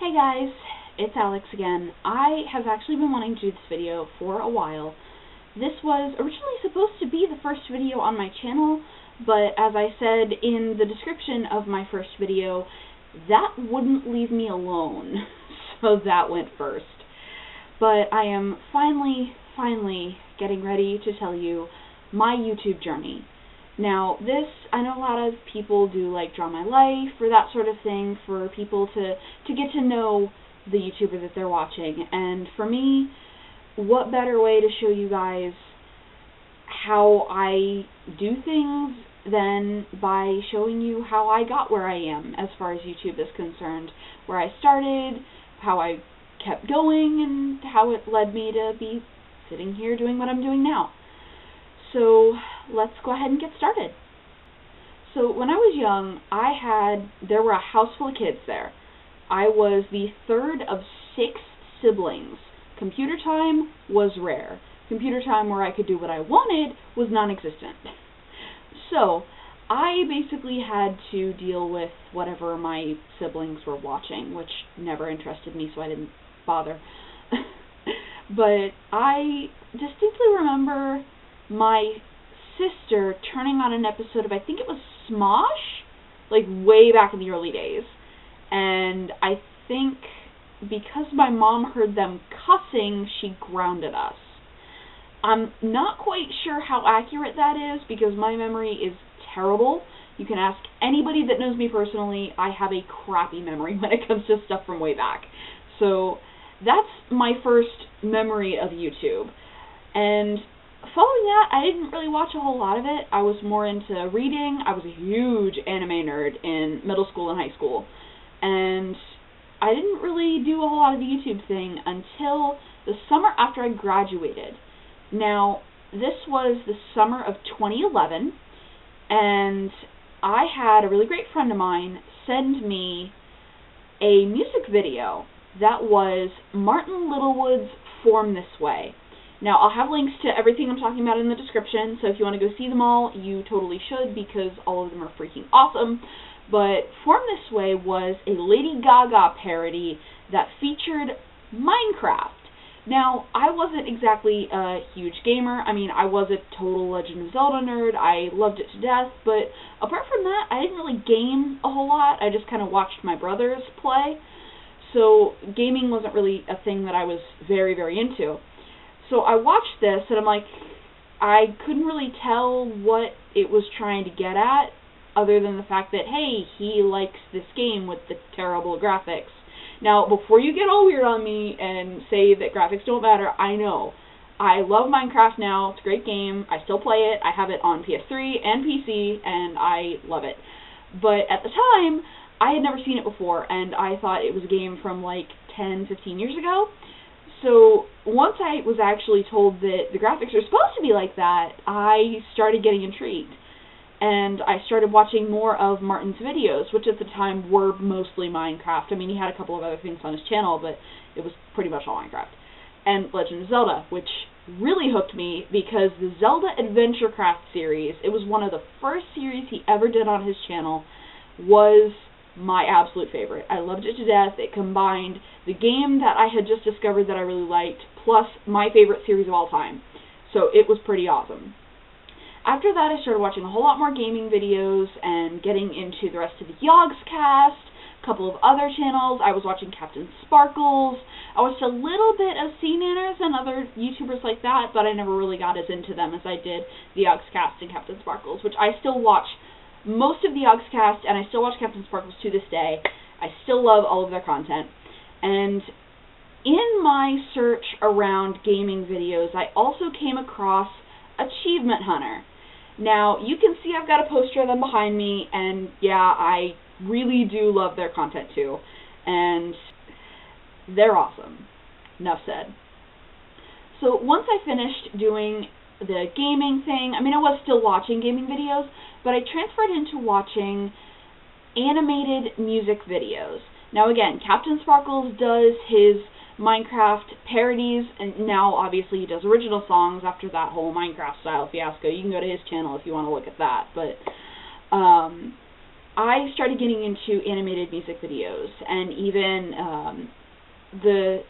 Hey guys, it's Alex again. I have actually been wanting to do this video for a while. This was originally supposed to be the first video on my channel, but as I said in the description of my first video, that wouldn't leave me alone, so that went first. But I am finally getting ready to tell you my YouTube journey. Now, I know a lot of people do like Draw My Life or that sort of thing for people to get to know the YouTuber that they're watching. And for me, what better way to show you guys how I do things than by showing you how I got where I am as far as YouTube is concerned. Where I started, how I kept going, and how it led me to be sitting here doing what I'm doing now. So let's go ahead and get started. So when I was young, there were a house full of kids there. I was the third of 6 siblings. Computer time was rare. Computer time where I could do what I wanted was non-existent. So I basically had to deal with whatever my siblings were watching, which never interested me, so I didn't bother. But I distinctly remember my sister turning on an episode of, I think it was Smosh, like way back in the early days. And I think because my mom heard them cussing, she grounded us. I'm not quite sure how accurate that is because my memory is terrible. You can ask anybody that knows me personally. I have a crappy memory when it comes to stuff from way back. So that's my first memory of YouTube. And following that, I didn't really watch a whole lot of it. I was more into reading. I was a huge anime nerd in middle school and high school. And I didn't really do a whole lot of the YouTube thing until the summer after I graduated. Now, this was the summer of 2011, and I had a really great friend of mine send me a music video that was Martin Littlewood's Form This Way. Now, I'll have links to everything I'm talking about in the description, so if you want to go see them all, you totally should, because all of them are freaking awesome. But Form This Way was a Lady Gaga parody that featured Minecraft. Now, I wasn't exactly a huge gamer. I mean, I was a total Legend of Zelda nerd. I loved it to death, but apart from that, I didn't really game a whole lot. I just kind of watched my brothers play. So gaming wasn't really a thing that I was very into. So I watched this, and I'm like, I couldn't really tell what it was trying to get at, other than the fact that, hey, he likes this game with the terrible graphics. Now, before you get all weird on me and say that graphics don't matter, I know. I love Minecraft now. It's a great game. I still play it. I have it on PS3 and PC, and I love it. But at the time, I had never seen it before, and I thought it was a game from like 10, 15 years ago. So once I was actually told that the graphics are supposed to be like that, I started getting intrigued. And I started watching more of Martin's videos, which at the time were mostly Minecraft. I mean, he had a couple of other things on his channel, but it was pretty much all Minecraft. And Legend of Zelda, which really hooked me because the Zelda Adventure Craft series, it was one of the first series he ever did on his channel, was my absolute favorite. I loved it to death. It combined the game that I had just discovered that I really liked, plus my favorite series of all time. So it was pretty awesome. After that, I started watching a whole lot more gaming videos and getting into the rest of the Yogscast, a couple of other channels. I was watching Captain Sparkles. I watched a little bit of CNanners and other YouTubers like that, but I never really got as into them as I did the Yogscast and Captain Sparkles, which I still watch most of the Yogscast, and I still watch Captain Sparkles to this day. I still love all of their content. And in my search around gaming videos, I also came across Achievement Hunter. Now, you can see I've got a poster of them behind me, and yeah, I really do love their content too. And they're awesome. Enough said. So once I finished doing the gaming thing, I mean, I was still watching gaming videos, but I transferred into watching animated music videos. Now again, Captain Sparkles does his Minecraft parodies, and now obviously he does original songs after that whole Minecraft style fiasco. You can go to his channel if you want to look at that. But I started getting into animated music videos, and even the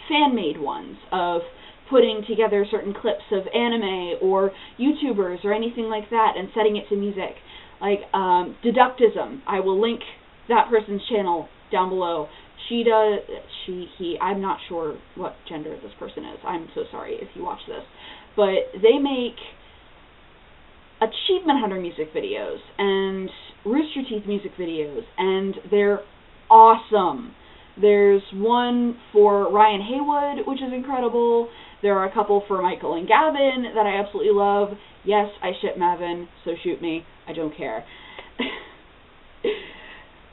fan-made ones of putting together certain clips of anime or YouTubers or anything like that and setting it to music. Like Deductism, I will link that person's channel down below. I'm not sure what gender this person is. I'm so sorry if you watch this. But they make Achievement Hunter music videos and Rooster Teeth music videos, and they're awesome. There's one for Ryan Haywood, which is incredible. There are a couple for Michael and Gavin that I absolutely love. Yes, I ship Mavin, so shoot me. I don't care.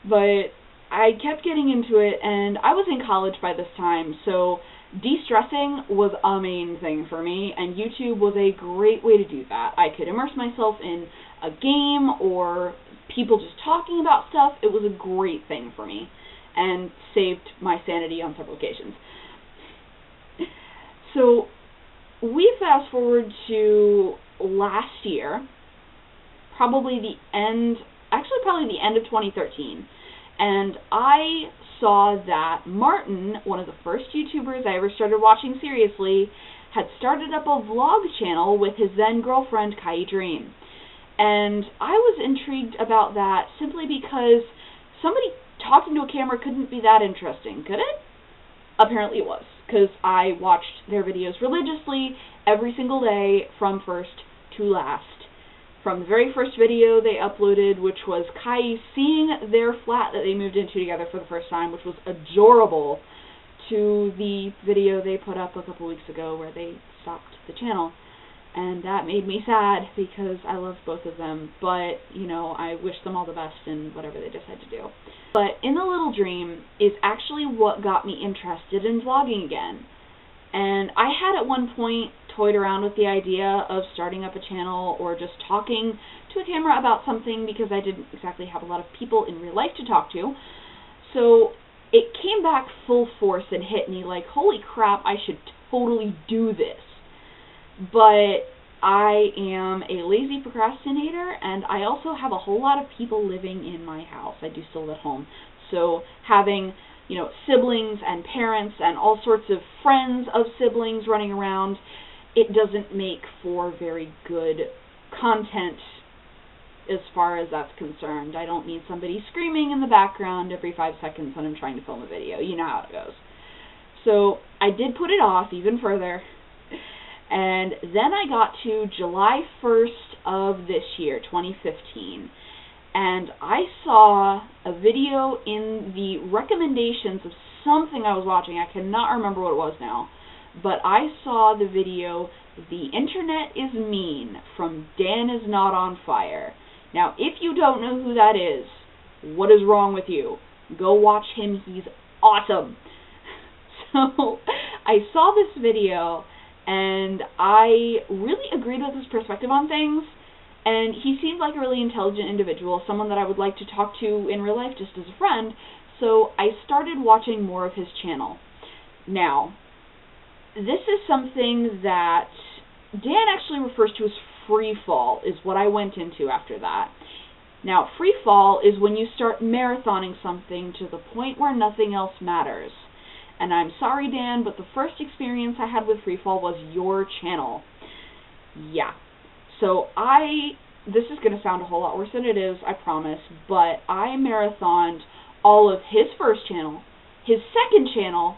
But I kept getting into it, and I was in college by this time, so de-stressing was a main thing for me, and YouTube was a great way to do that. I could immerse myself in a game or people just talking about stuff. It was a great thing for me and saved my sanity on several occasions. So we fast forward to last year, probably the end of 2013, and I saw that Martin, one of the first YouTubers I ever started watching seriously, had started up a vlog channel with his then girlfriend, Kai Dream. And I was intrigued about that simply because somebody talking to a camera couldn't be that interesting, could it? Apparently it was, because I watched their videos religiously every single day from first to last. From the very first video they uploaded, which was Kai seeing their flat that they moved into together for the first time, which was adorable, to the video they put up a couple weeks ago where they stopped the channel. And that made me sad because I love both of them, but, you know, I wish them all the best in whatever they decide to do. But In the Little Dream is actually what got me interested in vlogging again. And I had at one point toyed around with the idea of starting up a channel or just talking to a camera about something because I didn't exactly have a lot of people in real life to talk to. So it came back full force and hit me like, holy crap, I should totally do this. But I am a lazy procrastinator, and I also have a whole lot of people living in my house. I do still live at home. So having, you know, siblings and parents and all sorts of friends of siblings running around, it doesn't make for very good content as far as that's concerned. I don't need somebody screaming in the background every 5 seconds when I'm trying to film a video. You know how it goes. So I did put it off even further. And then I got to July 1st of this year, 2015, and I saw a video in the recommendations of something I was watching. I cannot remember what it was now, but I saw the video, The Internet is Mean, from Dan Is Not On Fire. Now, if you don't know who that is, what is wrong with you? Go watch him. He's awesome. So I saw this video, and I really agreed with his perspective on things, and he seemed like a really intelligent individual, someone that I would like to talk to in real life just as a friend, so I started watching more of his channel. Now, this is something that Dan actually refers to as free fall, is what I went into after that. Now, free fall is when you start marathoning something to the point where nothing else matters. And I'm sorry, Dan, but the first experience I had with Freefall was your channel. Yeah. So this is going to sound a whole lot worse than it is, I promise, but I marathoned all of his first channel, his second channel,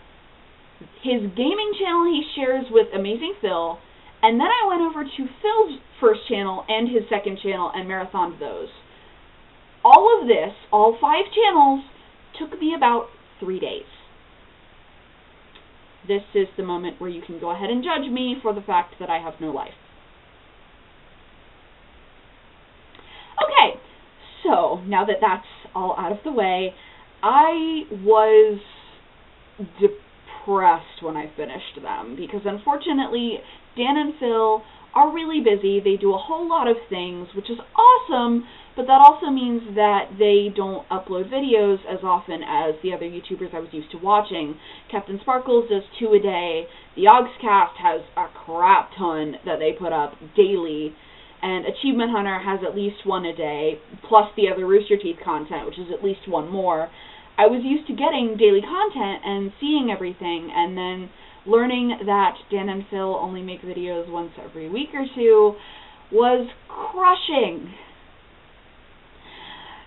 his gaming channel he shares with Amazing Phil, and then I went over to Phil's first channel and his second channel and marathoned those. All of this, all 5 channels, took me about 3 days. This is the moment where you can go ahead and judge me for the fact that I have no life. Okay, so now that that's all out of the way, I was depressed when I finished them because unfortunately Dan and Phil are really busy. They do a whole lot of things, which is awesome, but that also means that they don't upload videos as often as the other YouTubers I was used to watching. Captain Sparkles does 2 a day. The Ogscast has a crap ton that they put up daily. and Achievement Hunter has at least one a day, plus the other Rooster Teeth content, which is at least one more. I was used to getting daily content and seeing everything, and then learning that Dan and Phil only make videos once every week or two was crushing.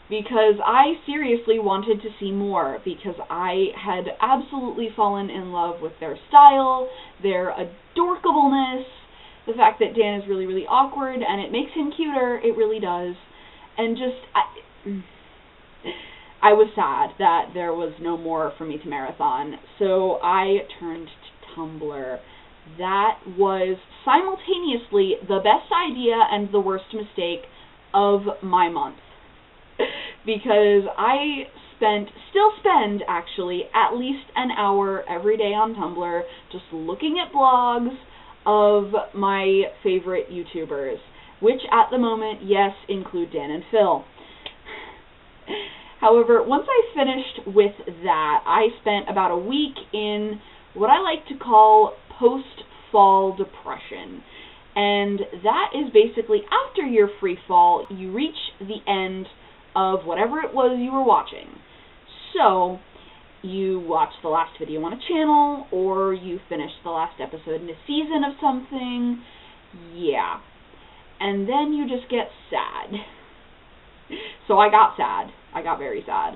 Because I seriously wanted to see more, because I had absolutely fallen in love with their style, their adorkableness, the fact that Dan is really, really awkward, and it makes him cuter, it really does, and just, I was sad that there was no more for me to marathon, so I turned to Tumblr. That was simultaneously the best idea and the worst mistake of my month, because I still spend, actually, at least an hour every day on Tumblr just looking at blogs of my favorite YouTubers, which at the moment, yes, include Dan and Phil. However, once I finished with that, I spent about a week in what I like to call post-fall depression. And that is basically after your free fall, you reach the end of whatever it was you were watching. So, you watch the last video on a channel, or you finish the last episode in a season of something, yeah. And then you just get sad. So I got sad. I got very sad.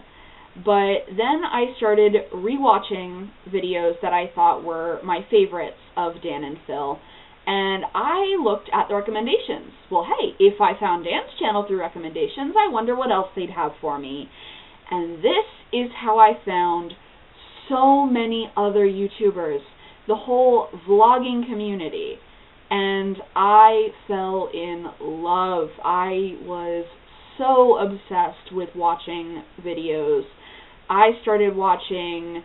But then I started rewatching videos that I thought were my favorites of Dan and Phil, and I looked at the recommendations. Well, hey, if I found Dan's channel through recommendations, I wonder what else they'd have for me. And this is how I found so many other YouTubers, the whole vlogging community, and I fell in love. I was so obsessed with watching videos. I started watching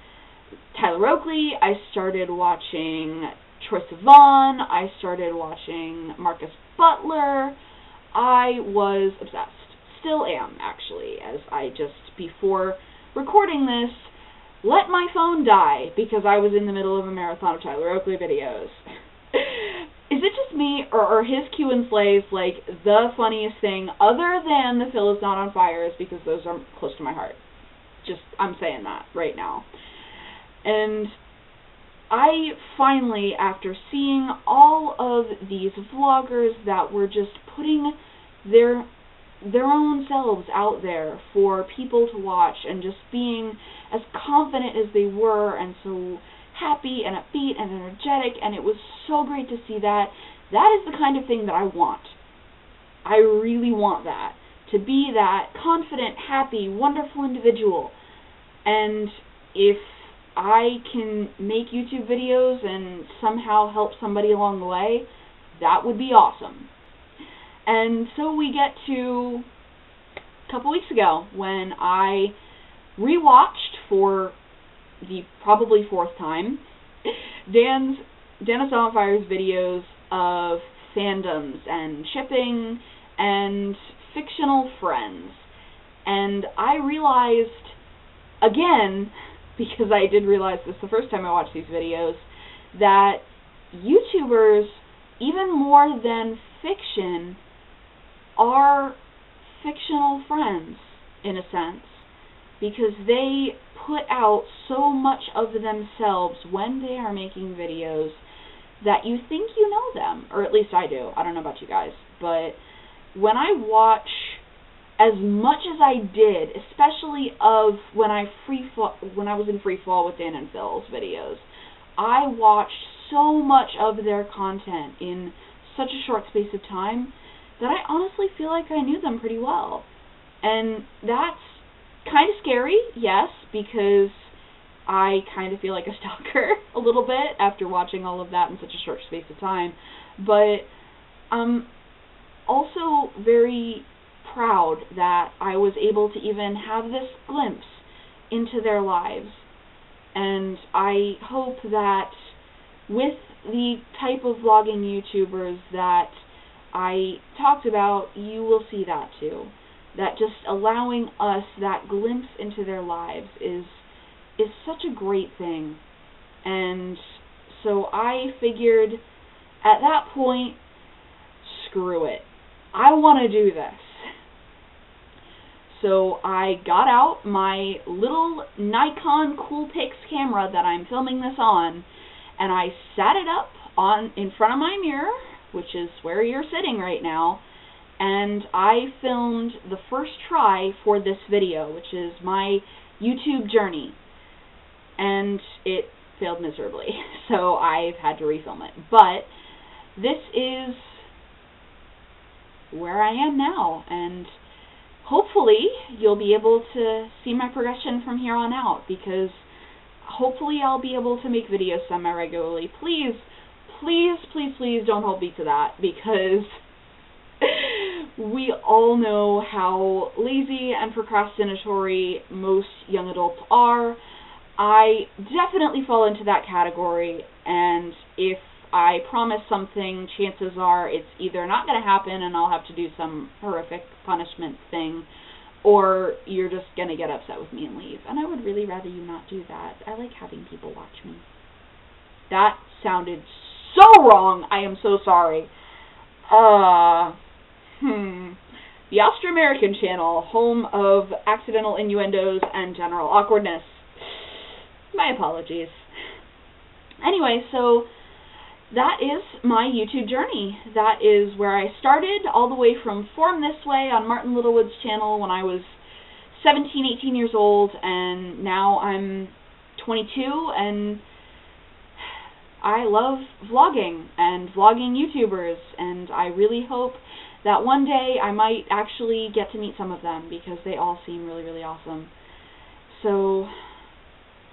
Tyler Oakley, I started watching Troye Sivan, I started watching Marcus Butler. I was obsessed. Still am, actually, as I just, before recording this, let my phone die because I was in the middle of a marathon of Tyler Oakley videos. Is it just me, or are his Q and Slays like the funniest thing other than the Phil Is Not on Fires, because those are close to my heart? Just, I'm saying that right now. And I finally, after seeing all of these vloggers that were just putting their own selves out there for people to watch, and just being as confident as they were, and so happy and upbeat and energetic, and it was so great to see that. That is the kind of thing that I want. I really want that. To be that confident, happy, wonderful individual. And if I can make YouTube videos and somehow help somebody along the way, that would be awesome. And so we get to a couple weeks ago when I rewatched for the probably fourth time Dan Is On Fire's videos of fandoms and shipping and fictional friends. And I realized, again, because I did realize this the first time I watched these videos, that YouTubers, even more than fiction, are fictional friends, in a sense, because they put out so much of themselves when they are making videos that you think you know them, or at least I do. I don't know about you guys, but when I watch as much as I did, especially of when I was in free fall with Dan and Phil's videos, I watched so much of their content in such a short space of time that I honestly feel like I knew them pretty well. And that's kind of scary, yes, because I kind of feel like a stalker a little bit after watching all of that in such a short space of time. But I'm also very proud that I was able to even have this glimpse into their lives. And I hope that with the type of vlogging YouTubers that I talked about, you will see that too. That just allowing us that glimpse into their lives is such a great thing. And so I figured at that point, screw it. I want to do this. So I got out my little Nikon Coolpix camera that I'm filming this on, and I sat it up in front of my mirror, which is where you're sitting right now, and I filmed the first try for this video, which is my YouTube journey, and it failed miserably, so I've had to refilm it. But this is where I am now, and hopefully you'll be able to see my progression from here on out, because hopefully I'll be able to make videos semi-regularly. Please, please, please, please don't hold me to that, because we all know how lazy and procrastinatory most young adults are. I definitely fall into that category, and if I promise something, chances are it's either not going to happen and I'll have to do some horrific punishment thing, or you're just going to get upset with me and leave. And I would really rather you not do that. I like having people watch me. That sounded so wrong. I am so sorry. The Austro-American channel, home of accidental innuendos and general awkwardness. My apologies. Anyway, so that is my YouTube journey. That is where I started, all the way from Form This Way on Martin Littlewood's channel when I was 17, 18 years old, and now I'm 22, and I love vlogging and vlogging YouTubers, and I really hope that one day I might actually get to meet some of them, because they all seem really, really awesome. So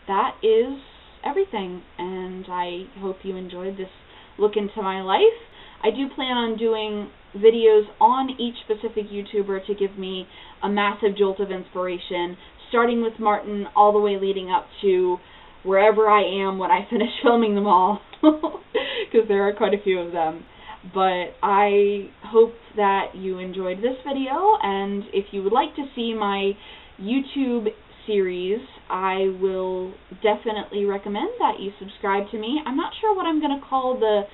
that is everything, and I hope you enjoyed this look into my life. I do plan on doing videos on each specific YouTuber to give me a massive jolt of inspiration, starting with Martin all the way leading up to wherever I am when I finish filming them all, because there are quite a few of them. But I hope that you enjoyed this video, and if you would like to see my YouTube series, I will definitely recommend that you subscribe to me. I'm not sure what I'm going to call the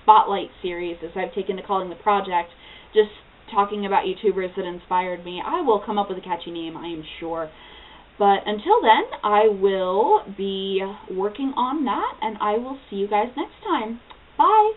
Spotlight series, as I've taken to calling the project, just talking about YouTubers that inspired me. I will come up with a catchy name, I am sure. But until then, I will be working on that, and I will see you guys next time. Bye!